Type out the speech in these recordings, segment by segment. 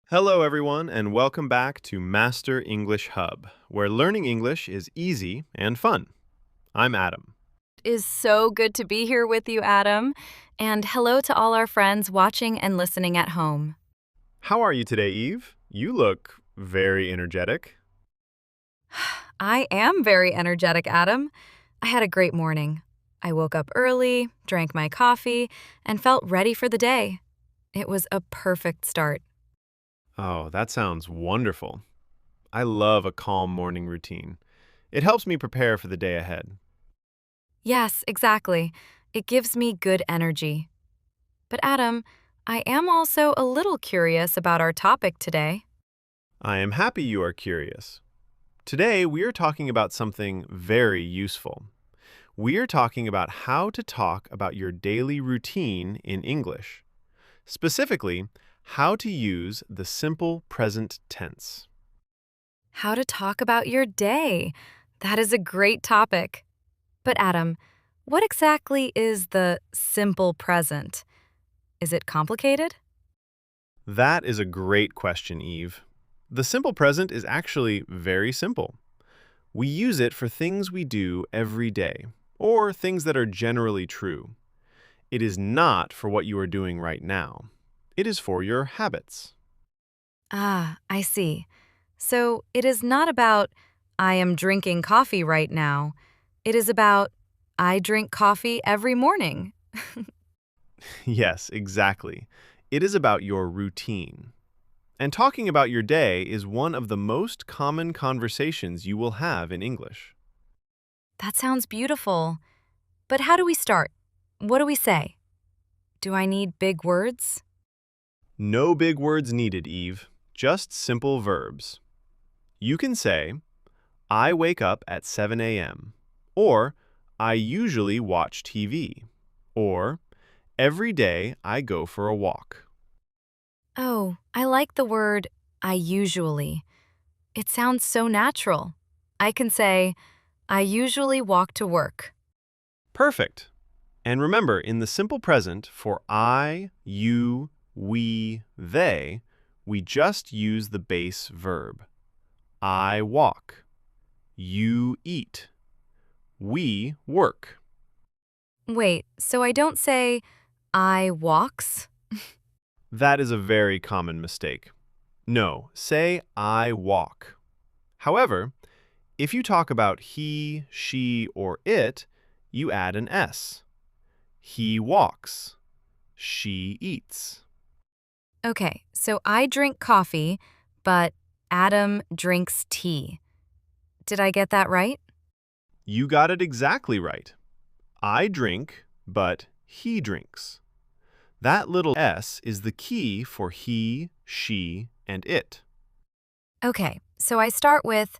Hello, everyone, and welcome back to Master English Hub, where learning English is easy and fun. I'm Adam. Is so good to be here with you, Adam. And hello to all our friends watching and listening at home. How are you today, Eve? You look very energetic. I am very energetic, Adam. I had a great morning. I woke up early, drank my coffee, and felt ready for the day. It was a perfect start. Oh, that sounds wonderful. I love a calm morning routine. It helps me prepare for the day ahead. Yes, exactly. It gives me good energy. But, Adam, I am also a little curious about our topic today. I am happy you are curious. Today, we are talking about something very useful. We are talking about how to talk about your daily routine in English. Specifically, how to use the simple present tense. How to talk about your day. That is a great topic. But, Adam, what exactly is the simple present? Is it complicated? That is a great question, Eve. The simple present is actually very simple. We use it for things we do every day, or things that are generally true. It is not for what you are doing right now. It is for your habits. Ah, I see. So it is not about I am drinking coffee right now. It is about I drink coffee every morning. Yes, exactly. It is about your routine. And talking about your day is one of the most common conversations you will have in English. That sounds beautiful. But how do we start? What do we say? Do I need big words? No big words needed, Eve. Just simple verbs. You can say, I wake up at 7 a.m. Or, I usually watch TV. Or, every day I go for a walk. Oh, I like the word I usually. It sounds so natural. I can say, I usually walk to work. Perfect. And remember, in the simple present, for I, you, we, they, we just use the base verb. I walk. You eat. We work. Wait, so I don't say, I walks? That is a very common mistake. No, say I walk. However, if you talk about he, she, or it, you add an S. He walks. She eats. Okay, so I drink coffee, but Adam drinks tea. Did I get that right? You got it exactly right. I drink, but he drinks. That little S is the key for he, she, and it. Okay, so I start with,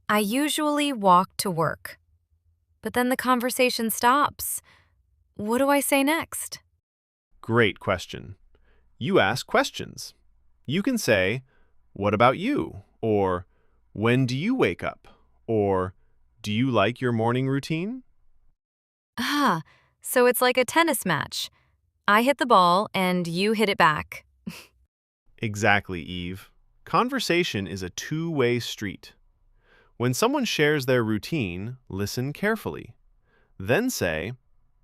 I usually walk to work. But then the conversation stops. What do I say next? Great question. You ask questions. You can say, what about you? Or, when do you wake up? Or, do you like your morning routine? Ah, so it's like a tennis match. I hit the ball and you hit it back. Exactly, Eve. Conversation is a two-way street. When someone shares their routine, listen carefully. Then say,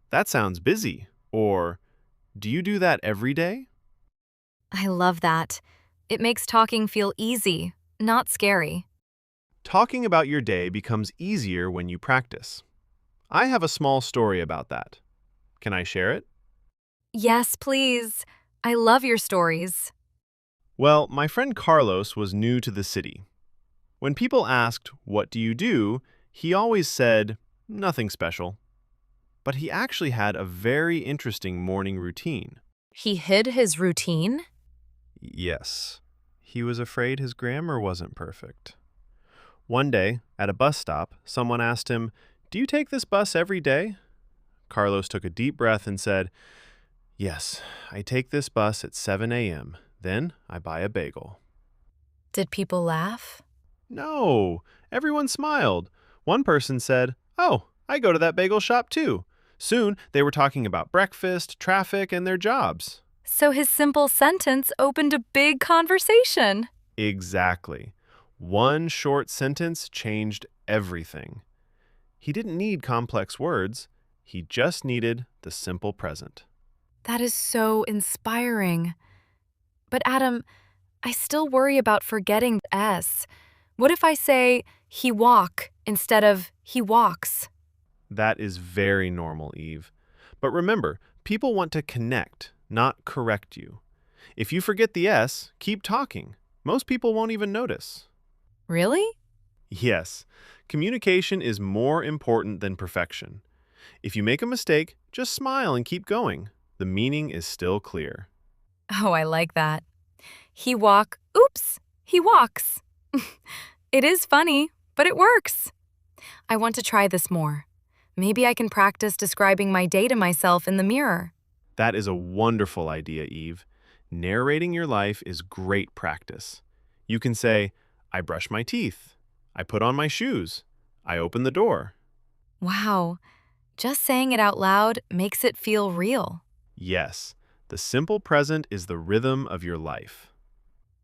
that sounds busy, or do you do that every day? I love that. It makes talking feel easy, not scary. Talking about your day becomes easier when you practice. I have a small story about that. Can I share it? Yes, please. I love your stories. Well, my friend Carlos was new to the city. When people asked, what do you do? He always said, nothing special. But he actually had a very interesting morning routine. He hid his routine? Yes, he was afraid his grammar wasn't perfect. One day, at a bus stop, someone asked him, do you take this bus every day? Carlos took a deep breath and said, yes, I take this bus at 7 a.m. Then I buy a bagel. Did people laugh? No, everyone smiled. One person said, oh, I go to that bagel shop too. Soon, they were talking about breakfast, traffic, and their jobs. So his simple sentence opened a big conversation. Exactly. One short sentence changed everything. He didn't need complex words. He just needed the simple present. That is so inspiring. But Adam, I still worry about forgetting the S. What if I say he walk instead of he walks? That is very normal, Eve. But remember, people want to connect, not correct you. If you forget the S, keep talking. Most people won't even notice. Really? Yes, communication is more important than perfection. If you make a mistake, just smile and keep going. The meaning is still clear. Oh, I like that. He walk, oops, he walks. It is funny, but it works. I want to try this more. Maybe I can practice describing my day to myself in the mirror. That is a wonderful idea, Eve. Narrating your life is great practice. You can say, I brush my teeth. I put on my shoes. I open the door. Wow, just saying it out loud makes it feel real. Yes, the simple present is the rhythm of your life.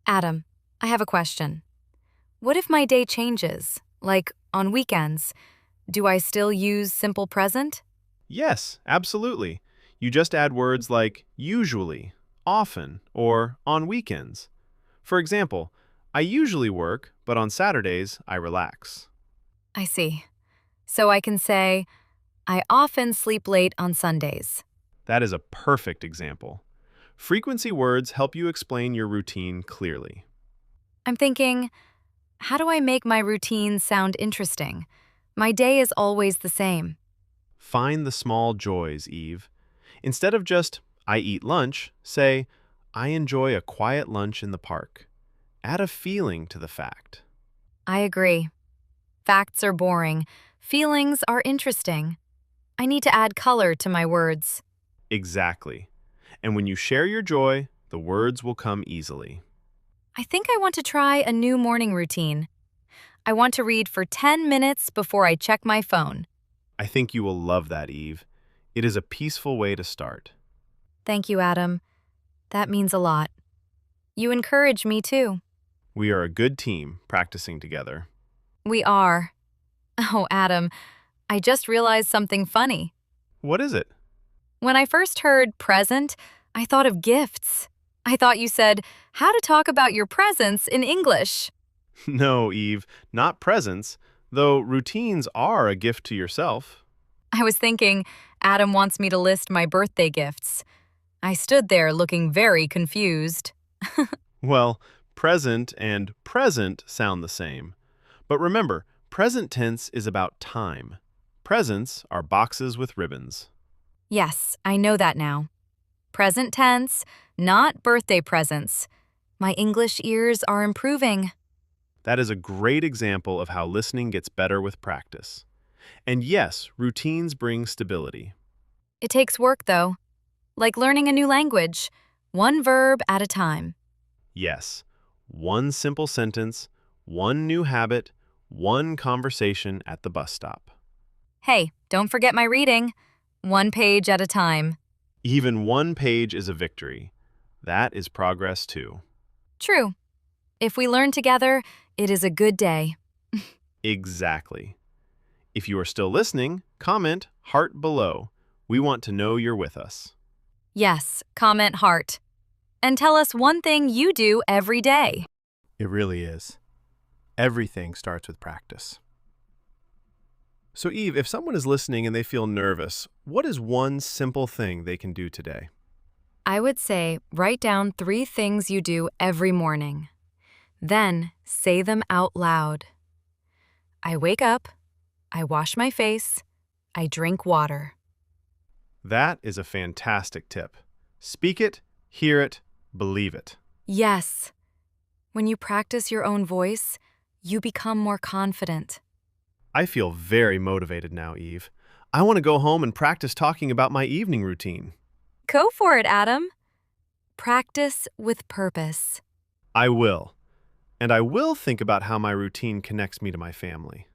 Adam, I have a question. What if my day changes, like on weekends? Do I still use simple present? Yes, absolutely. You just add words like usually, often, or on weekends. For example, I usually work, but on Saturdays I relax. I see. So I can say, I often sleep late on Sundays. That is a perfect example. Frequency words help you explain your routine clearly. I'm thinking, how do I make my routine sound interesting? My day is always the same. Find the small joys, Eve. Instead of just, I eat lunch, say, I enjoy a quiet lunch in the park. Add a feeling to the fact. I agree. Facts are boring. Feelings are interesting. I need to add color to my words. Exactly. And when you share your joy, the words will come easily. I think I want to try a new morning routine. I want to read for 10 minutes before I check my phone. I think you will love that, Eve. It is a peaceful way to start. Thank you, Adam. That means a lot. You encourage me too. We are a good team practicing together. We are. Oh, Adam, I just realized something funny. What is it? When I first heard present, I thought of gifts. I thought you said how to talk about your presents in English. No, Eve, not presents, though routines are a gift to yourself. I was thinking Adam wants me to list my birthday gifts. I stood there looking very confused. Well, present and present sound the same. But remember, present tense is about time. Presents are boxes with ribbons. Yes, I know that now. Present tense, not birthday presents. My English ears are improving. That is a great example of how listening gets better with practice. And yes, routines bring stability. It takes work, though. Like learning a new language, one verb at a time. Yes, one simple sentence, one new habit, one conversation at the bus stop. Hey, don't forget my reading. One page at a time. Even one page is a victory. That is progress too. True. If we learn together, it is a good day. Exactly. If you are still listening, comment heart below. We want to know you're with us. Yes, comment heart. And tell us one thing you do every day. It really is. Everything starts with practice. So, Eve, if someone is listening and they feel nervous, what is one simple thing they can do today? I would say write down 3 things you do every morning. Then say them out loud. I wake up. I wash my face. I drink water. That is a fantastic tip. Speak it, hear it, believe it. Yes. When you practice your own voice, you become more confident. I feel very motivated now, Eve. I want to go home and practice talking about my evening routine. Go for it, Adam. Practice with purpose. I will. And I will think about how my routine connects me to my family.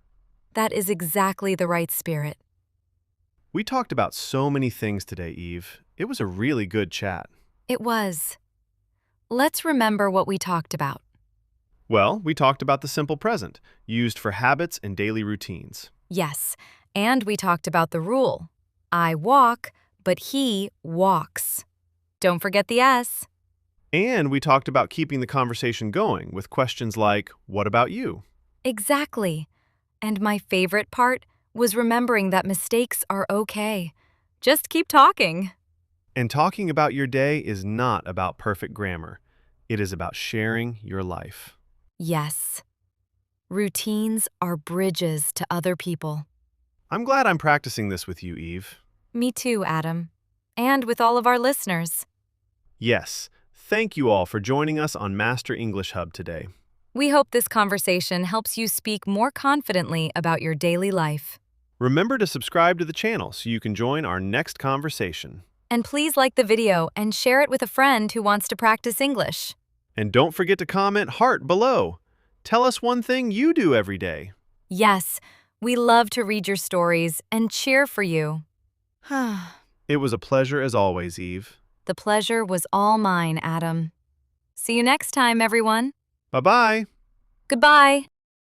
That is exactly the right spirit. We talked about so many things today, Eve. It was a really good chat. It was. Let's remember what we talked about. Well, we talked about the simple present, used for habits and daily routines. Yes, and we talked about the rule. I walk, but he walks. Don't forget the S. And we talked about keeping the conversation going with questions like, what about you? Exactly. And my favorite part was remembering that mistakes are okay. Just keep talking. And talking about your day is not about perfect grammar. It is about sharing your life. Yes. Routines are bridges to other people. I'm glad I'm practicing this with you, Eve. Me too, Adam. And with all of our listeners. Yes, thank you all for joining us on Master English Hub today. We hope this conversation helps you speak more confidently about your daily life. Remember to subscribe to the channel so you can join our next conversation. And please like the video and share it with a friend who wants to practice English. And don't forget to comment heart below. Tell us one thing you do every day. Yes, we love to read your stories and cheer for you. It was a pleasure as always, Eve. The pleasure was all mine, Adam. See you next time, everyone. Bye-bye. Goodbye.